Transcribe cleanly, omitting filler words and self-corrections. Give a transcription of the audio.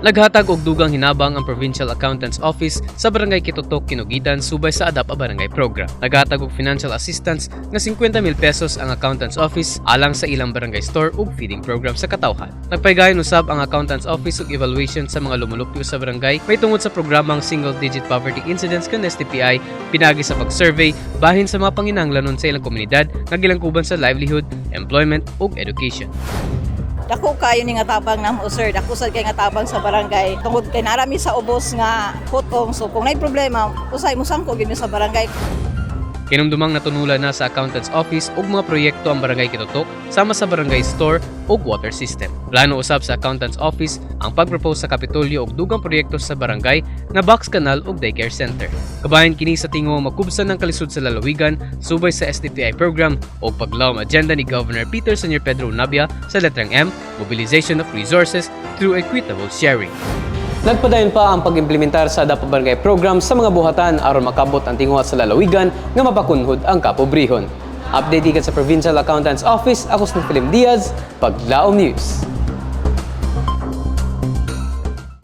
Naghatag og dugang hinabang ang Provincial Accountant's Office sa Barangay Kitotok, Kinoguitan subay sa ADAP a Barangay Program. Naghatag og financial assistance nga 50,000 pesos ang Accountant's Office alang sa ilang barangay store ug feeding program sa katawhan. Nagpaygayon usab ang Accountant's Office og evaluation sa mga lumulupyo sa barangay may tungod sa programang Single Digit Poverty Incidence kan STPI pinagi sa pag-survey bahin sa mga panginahanglanon sa ilang komunidad nga gilangkuban sa livelihood, employment ug education. Dako kayo ni nga tabang namo sir, dako sad kay nga tabang sa barangay. Tungod kay narami sa ubos nga putong, so kung nay problema, usay mo sangko gyud sa barangay. Kinumdumang natunulan na sa Accountant's Office og mga proyekto ang Barangay Kitotok sama sa barangay store ug water system. Plano usab sa Accountant's Office ang pagpropose sa Kapitolyo og dugang proyekto sa barangay nga box canal ug daycare center. Kabahin kini sa tingog makubsan ng kalisod sa lalawigan subay sa STPI program o paglawom agenda ni Governor Peter Sr. Pedro Navia sa letrang M, mobilization of resources through equitable sharing. Nagpadayon pa ang pag-implementar sa ADAP Barangay Program sa mga buhatan aron makabot ang tinguha sa lalawigan nga mapakunhod ang kapobrehon. Update ikan sa Provincial Accountant's Office, ako si Philip Diaz, Paglaom News.